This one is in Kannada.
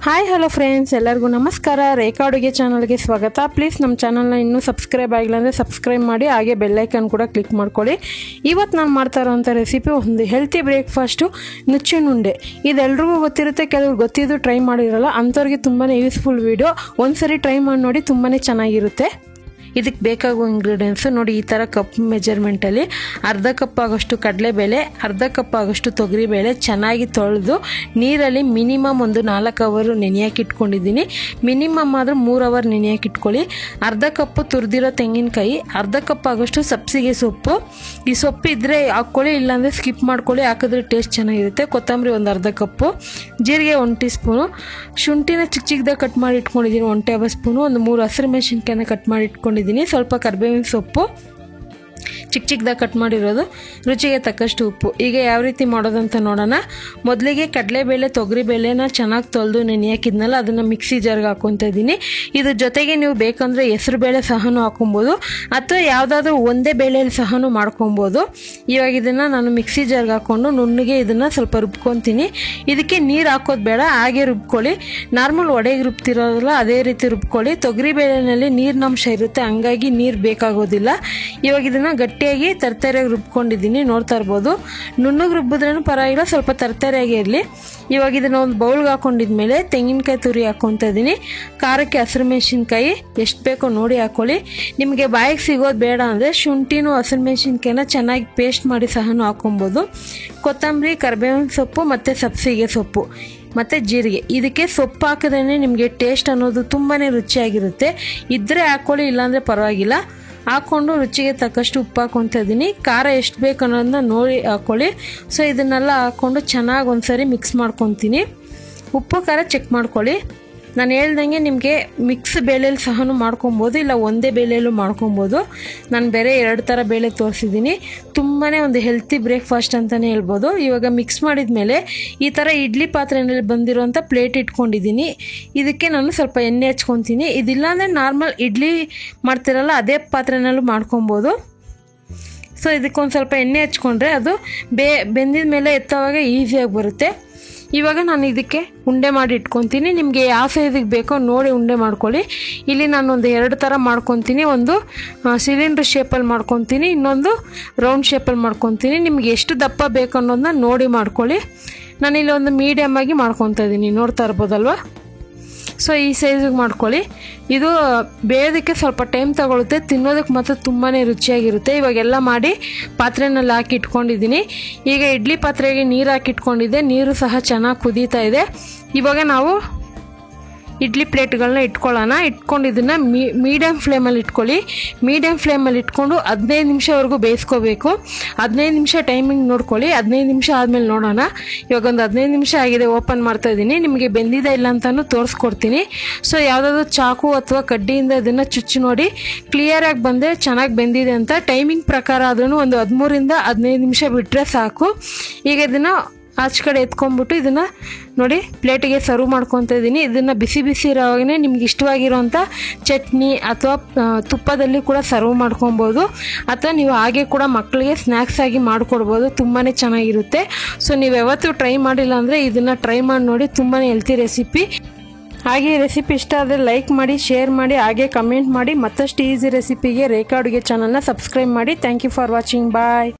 ಹಾಯ್ ಹಲೋ ಫ್ರೆಂಡ್ಸ್, ಎಲ್ಲರಿಗೂ ನಮಸ್ಕಾರ. ರೇಖಾ ಅಡುಗೆ ಚಾನಲ್ಗೆ ಸ್ವಾಗತ. ಪ್ಲೀಸ್ ನಮ್ಮ ಚಾನಲ್ನ ಇನ್ನೂ ಸಬ್ಸ್ಕ್ರೈಬ್ ಆಗಿಲ್ಲ ಅಂದರೆ ಸಬ್ಸ್ಕ್ರೈಬ್ ಮಾಡಿ, ಹಾಗೆ ಬೆಲ್ಲೈಕನ್ ಕೂಡ ಕ್ಲಿಕ್ ಮಾಡ್ಕೊಳ್ಳಿ. ಇವತ್ತು ನಾನು ಮಾಡ್ತಾ ಇರೋವಂಥ ರೆಸಿಪಿ ಒಂದು ಹೆಲ್ತಿ ಬ್ರೇಕ್ಫಾಸ್ಟು, ನುಚ್ಚಿನ ಉಂಡೆ. ಇದೆಲ್ರಿಗೂ ಗೊತ್ತಿರುತ್ತೆ, ಕೆಲವ್ರು ಗೊತ್ತಿದ್ದು ಟ್ರೈ ಮಾಡಿರಲ್ಲ, ಅಂಥವ್ರಿಗೆ ತುಂಬಾ ಯೂಸ್ಫುಲ್ ವೀಡಿಯೋ. ಒಂದ್ಸರಿ ಟ್ರೈ ಮಾಡಿ ನೋಡಿ, ತುಂಬಾ ಚೆನ್ನಾಗಿರುತ್ತೆ. ಇದಕ್ಕೆ ಬೇಕಾಗುವ ಇಂಗ್ರೀಡಿಯೆಂಟ್ಸು ನೋಡಿ, ಈ ಥರ ಕಪ್ ಮೆಜರ್ಮೆಂಟಲ್ಲಿ ಅರ್ಧ ಕಪ್ ಆಗೋಷ್ಟು ಕಡಲೆಬೇಳೆ, ಅರ್ಧ ಕಪ್ ಆಗೋಷ್ಟು ತೊಗರಿಬೇಳೆ ಚೆನ್ನಾಗಿ ತೊಳೆದು ನೀರಲ್ಲಿ ಮಿನಿಮಮ್ ಒಂದು 4 ಅವರ್ ನೆನೆಯೋಕೆ ಇಟ್ಕೊಂಡಿದ್ದೀನಿ. ಮಿನಿಮಮ್ ಆದರೂ 3 ಅವರ್ ನೆನೆಯೋಕೆ ಇಟ್ಕೊಳ್ಳಿ. ಅರ್ಧ ಕಪ್ಪು ತುರಿದಿರೋ ತೆಂಗಿನಕಾಯಿ, ಅರ್ಧ ಕಪ್ ಆಗೋಷ್ಟು ಸಬ್ಸಿಗೆ ಸೊಪ್ಪು. ಈ ಸೊಪ್ಪು ಇದ್ದರೆ ಹಾಕ್ಕೊಳ್ಳಿ, ಇಲ್ಲಾಂದರೆ ಸ್ಕಿಪ್ ಮಾಡ್ಕೊಳ್ಳಿ, ಹಾಕಿದ್ರೆ ಟೇಸ್ಟ್ ಚೆನ್ನಾಗಿರುತ್ತೆ. ಕೊತ್ತಂಬರಿ ಒಂದು ಅರ್ಧ ಕಪ್ಪು, ಜೀರಿಗೆ 1 ಟೀ ಸ್ಪೂನು, ಶುಂಠಿನ ಚಿಕ್ಕ ಚಿಕ್ಕದಾಗಿ ಕಟ್ ಮಾಡಿ ಇಟ್ಕೊಂಡಿದ್ದೀನಿ 1 ಟೇಬಲ್ ಸ್ಪೂನು, ಒಂದು 3 ಹಸಿರು ಮೆಣಸಿನ್ಕಾಯಿನ ಕಟ್ ಮಾಡಿ ಇಟ್ಕೊಂಡಿದ್ದೀನಿ, ಸ್ವಲ್ಪ ಕರಿಬೇವಿನ ಸೊಪ್ಪು ಚಿಕ್ಕ ಚಿಕ್ಕದಾಗಿ ಕಟ್ ಮಾಡಿರೋದು, ರುಚಿಗೆ ತಕ್ಕಷ್ಟು ಉಪ್ಪು. ಈಗ ಯಾವ ರೀತಿ ಮಾಡೋದಂತ ನೋಡೋಣ. ಮೊದಲಿಗೆ ಕಡಲೆಬೇಳೆ ತೊಗರಿಬೇಳೆನ ಚೆನ್ನಾಗಿ ತೊಳೆದು ನೆನೆಯಾಕಿದ್ನಲ್ಲ, ಅದನ್ನು ಮಿಕ್ಸಿ ಜಾರ್ಗೆ ಹಾಕ್ಕೊತಾ ಇದ್ದೀನಿ. ಇದ್ರ ಜೊತೆಗೆ ನೀವು ಬೇಕಂದರೆ ಹೆಸರು ಬೇಳೆ ಸಹನೂ ಹಾಕೊಬೋದು, ಅಥವಾ ಯಾವುದಾದ್ರೂ ಒಂದೇ ಬೇಳೆಯಲ್ಲಿ ಸಹನೂ ಮಾಡ್ಕೊಬೋದು. ಇವಾಗ ಇದನ್ನು ನಾನು ಮಿಕ್ಸಿ ಜಾರ್ಗೆ ಹಾಕ್ಕೊಂಡು ನುಣ್ಣಗೆ ಇದನ್ನು ಸ್ವಲ್ಪ ರುಬ್ಕೊತೀನಿ. ಇದಕ್ಕೆ ನೀರು ಹಾಕೋದು ಬೇಡ, ಹಾಗೆ ರುಬ್ಕೊಳ್ಳಿ. ನಾರ್ಮಲ್ ಒಡೆಗೆ ರುಬ್ತಿರೋದಲ್ಲ ಅದೇ ರೀತಿ ರುಬ್ಕೊಳ್ಳಿ. ತೊಗರಿಬೇಳೆನಲ್ಲಿ ನೀರಿನಂಶ ಇರುತ್ತೆ, ಹಂಗಾಗಿ ನೀರು ಬೇಕಾಗೋದಿಲ್ಲ. ಇವಾಗ ಇದನ್ನು ಗಟ್ಟಿಯಾಗಿ ತರತರಿಯಾಗಿ ರುಬ್ಕೊಂಡಿದ್ದೀನಿ, ನೋಡ್ತಾ ಇರ್ಬೋದು. ನುಣ್ಣಗೆ ರುಬ್ಬಿದ್ರೂ ಪರವಾಗಿಲ್ಲ, ಸ್ವಲ್ಪ ತರತರಿಯಾಗಿ ಇರಲಿ. ಇವಾಗ ಇದನ್ನು ಒಂದು ಬೌಲ್ಗೆ ಹಾಕೊಂಡಿದ್ಮೇಲೆ ತೆಂಗಿನಕಾಯಿ ತುರಿ ಹಾಕ್ಕೊತಾ ಇದ್ದೀನಿ. ಖಾರಕ್ಕೆ ಹಸಿರು ಮೆಣಸಿನ್ಕಾಯಿ ಎಷ್ಟು ಬೇಕೋ ನೋಡಿ ಹಾಕ್ಕೊಳ್ಳಿ. ನಿಮಗೆ ಬಾಯಿಗೆ ಸಿಗೋದು ಬೇಡ ಅಂದರೆ ಶುಂಠಿನೂ ಹಸಿರು ಮೆಣಸಿನ್ಕಾಯಿನ ಚೆನ್ನಾಗಿ ಪೇಸ್ಟ್ ಮಾಡಿ ಸಹನೂ ಹಾಕ್ಕೊಬೋದು. ಕೊತ್ತಂಬರಿ, ಕರಿಬೇವಿನ ಸೊಪ್ಪು ಮತ್ತು ಸಬ್ಸಿಗೆ ಸೊಪ್ಪು ಮತ್ತು ಜೀರಿಗೆ. ಇದಕ್ಕೆ ಸೊಪ್ಪು ಹಾಕಿದ್ರೇ ನಿಮಗೆ ಟೇಸ್ಟ್ ಅನ್ನೋದು ತುಂಬಾ ರುಚಿಯಾಗಿರುತ್ತೆ. ಇದ್ದರೆ ಹಾಕ್ಕೊಳ್ಳಿ, ಇಲ್ಲಾಂದರೆ ಪರವಾಗಿಲ್ಲ. ಹಾಕ್ಕೊಂಡು ರುಚಿಗೆ ತಕ್ಕಷ್ಟು ಉಪ್ಪು ಹಾಕ್ಕೊತಾ ಇದ್ದೀನಿ. ಖಾರ ಎಷ್ಟು ಬೇಕು ಅನ್ನೋದನ್ನ ನೋಡಿ ಹಾಕ್ಕೊಳ್ಳಿ. ಸೊ ಇದನ್ನೆಲ್ಲ ಹಾಕ್ಕೊಂಡು ಚೆನ್ನಾಗಿ ಒಂದ್ಸರಿ ಮಿಕ್ಸ್ ಮಾಡ್ಕೊತೀನಿ. ಉಪ್ಪು ಖಾರ ಚೆಕ್ ಮಾಡ್ಕೊಳ್ಳಿ. ನಾನು ಹೇಳ್ದಂಗೆ ನಿಮಗೆ ಮಿಕ್ಸ್ ಬೇಳೆಯಲ್ಲಿ ಸಹನೂ ಮಾಡ್ಕೊಬೋದು, ಇಲ್ಲ ಒಂದೇ ಬೇಳೆಯಲ್ಲೂ ಮಾಡ್ಕೊಬೋದು. ನಾನು ಬೇರೆ 2 ಥರ ಬೇಳೆ ತೋರಿಸಿದ್ದೀನಿ. ತುಂಬಾ ಒಂದು ಹೆಲ್ತಿ ಬ್ರೇಕ್ಫಾಸ್ಟ್ ಅಂತಲೇ ಹೇಳ್ಬೋದು. ಇವಾಗ ಮಿಕ್ಸ್ ಮಾಡಿದ ಮೇಲೆ ಈ ಥರ ಇಡ್ಲಿ ಪಾತ್ರೆಯಲ್ಲಿ ಬಂದಿರೋಂಥ ಪ್ಲೇಟ್ ಇಟ್ಕೊಂಡಿದ್ದೀನಿ. ಇದಕ್ಕೆ ನಾನು ಸ್ವಲ್ಪ ಎಣ್ಣೆ ಹಚ್ಕೊತೀನಿ. ಇದಿಲ್ಲಾಂದರೆ ನಾರ್ಮಲ್ ಇಡ್ಲಿ ಮಾಡ್ತಿರಲ್ಲ ಅದೇ ಪಾತ್ರೆನಲ್ಲೂ ಮಾಡ್ಕೊಬೋದು. ಸೊ ಇದಕ್ಕೊಂದು ಸ್ವಲ್ಪ ಎಣ್ಣೆ ಹಚ್ಕೊಂಡ್ರೆ ಅದು ಬೆಂದಿದ ಮೇಲೆ ಎತ್ತವಾಗ ಈಸಿಯಾಗಿ ಬರುತ್ತೆ. ಇವಾಗ ನಾನು ಇದಕ್ಕೆ ಉಂಡೆ ಮಾಡಿ ಇಟ್ಕೊತೀನಿ. ನಿಮಗೆ ಯಾವ ಸೈಜಿಗೆ ಬೇಕೋ ನೋಡಿ ಉಂಡೆ ಮಾಡ್ಕೊಳ್ಳಿ. ಇಲ್ಲಿ ನಾನೊಂದು 2 ಥರ ಮಾಡ್ಕೊತೀನಿ. ಒಂದು ಸಿಲಿಂಡ್ರ್ ಶೇಪಲ್ಲಿ ಮಾಡ್ಕೊತೀನಿ, ಇನ್ನೊಂದು ರೌಂಡ್ ಶೇಪಲ್ಲಿ ಮಾಡ್ಕೊತೀನಿ. ನಿಮಗೆ ಎಷ್ಟು ದಪ್ಪ ಬೇಕು ಅನ್ನೋದನ್ನ ನೋಡಿ ಮಾಡ್ಕೊಳ್ಳಿ. ನಾನಿಲ್ಲಿ ಒಂದು ಮೀಡಿಯಮ್ ಆಗಿ ಮಾಡ್ಕೊತಾ ಇದ್ದೀನಿ, ನೋಡ್ತಾ ಇರ್ಬೋದಲ್ವ. ಸೊ ಈ ಸೈಜಿಗೆ ಮಾಡ್ಕೊಳ್ಳಿ. ಇದು ಬೇಯೋದಕ್ಕೆ ಸ್ವಲ್ಪ ಟೈಮ್ ತಗೊಳುತ್ತೆ, ತಿನ್ನೋದಕ್ಕೆ ಮಾತ್ರ ತುಂಬಾ ರುಚಿಯಾಗಿರುತ್ತೆ. ಇವಾಗೆಲ್ಲ ಮಾಡಿ ಪಾತ್ರೆನಲ್ಲಿ ಹಾಕಿ ಇಟ್ಕೊಂಡಿದ್ದೀನಿ. ಈಗ ಇಡ್ಲಿ ಪಾತ್ರೆಗೆ ನೀರು ಹಾಕಿ ಇಟ್ಕೊಂಡಿದ್ದೆ, ನೀರು ಸಹ ಚೆನ್ನಾಗಿ ಕುದೀತಾ ಇದೆ. ಇವಾಗ ನಾವು ಇಡ್ಲಿ ಪ್ಲೇಟ್ಗಳನ್ನ ಇಟ್ಕೊಳ್ಳೋಣ. ಇಟ್ಕೊಂಡು ಇದನ್ನು ಮೀಡಿಯಮ್ ಫ್ಲೇಮಲ್ಲಿ ಇಟ್ಕೊಳ್ಳಿ. ಮೀಡಿಯಮ್ ಫ್ಲೇಮಲ್ಲಿ ಇಟ್ಕೊಂಡು 15 ನಿಮಿಷವರೆಗೂ ಬೇಯಿಸ್ಕೋಬೇಕು. 15 ನಿಮಿಷ ಟೈಮಿಂಗ್ ನೋಡ್ಕೊಳ್ಳಿ. 15 ನಿಮಿಷ ಆದಮೇಲೆ ನೋಡೋಣ. ಇವಾಗ ಒಂದು 15 ನಿಮಿಷ ಆಗಿದೆ, ಓಪನ್ ಮಾಡ್ತಾ ಇದ್ದೀನಿ. ನಿಮಗೆ ಬೆಂದಿದೆ ಇಲ್ಲ ಅಂತಲೂ ತೋರಿಸ್ಕೊಡ್ತೀನಿ. ಸೊ ಯಾವುದಾದ್ರೂ ಚಾಕು ಅಥವಾ ಕಡ್ಡಿಯಿಂದ ಇದನ್ನು ಚುಚ್ಚಿ ನೋಡಿ, ಕ್ಲಿಯರಾಗಿ ಬಂದರೆ ಚೆನ್ನಾಗಿ ಬೆಂದಿದೆ ಅಂತ. ಟೈಮಿಂಗ್ ಪ್ರಕಾರ ಆದ್ರೂ ಒಂದು 13ರಿಂದ 15 ನಿಮಿಷ ಬಿಟ್ಟರೆ ಸಾಕು. ಈಗ ಇದನ್ನು ಆಚೆ ಕಡೆ ಎತ್ಕೊಂಡ್ಬಿಟ್ಟು ಇದನ್ನು ನೋಡಿ ಪ್ಲೇಟಿಗೆ ಸರ್ವ್ ಮಾಡ್ಕೊತಾ ಇದ್ದೀನಿ. ಇದನ್ನು ಬಿಸಿ ಬಿಸಿ ಇರೋವಾಗೇ ನಿಮ್ಗೆ ಇಷ್ಟವಾಗಿರೋಂಥ ಚಟ್ನಿ ಅಥವಾ ತುಪ್ಪದಲ್ಲಿ ಕೂಡ ಸರ್ವ್ ಮಾಡ್ಕೊಬೋದು, ಅಥವಾ ನೀವು ಹಾಗೆ ಕೂಡ ಮಕ್ಕಳಿಗೆ ಸ್ನ್ಯಾಕ್ಸ್ ಆಗಿ ಮಾಡಿಕೊಡ್ಬೋದು. ತುಂಬಾ ಚೆನ್ನಾಗಿರುತ್ತೆ. ಸೊ ನೀವು ಯಾವತ್ತೂ ಟ್ರೈ ಮಾಡಿಲ್ಲ ಅಂದರೆ ಇದನ್ನು ಟ್ರೈ ಮಾಡಿ ನೋಡಿ, ತುಂಬಾ ಹೆಲ್ತಿ ರೆಸಿಪಿ. ಹಾಗೆ ರೆಸಿಪಿ ಇಷ್ಟ ಆದರೆ ಲೈಕ್ ಮಾಡಿ, ಶೇರ್ ಮಾಡಿ, ಹಾಗೆ ಕಮೆಂಟ್ ಮಾಡಿ. ಮತ್ತಷ್ಟು ಈಸಿ ರೆಸಿಪಿಗೆ ರೇಖಾ ಅಡುಗೆ ಚಾನಲ್ನ ಸಬ್ಸ್ಕ್ರೈಬ್ ಮಾಡಿ. Thank you for watching. Bye.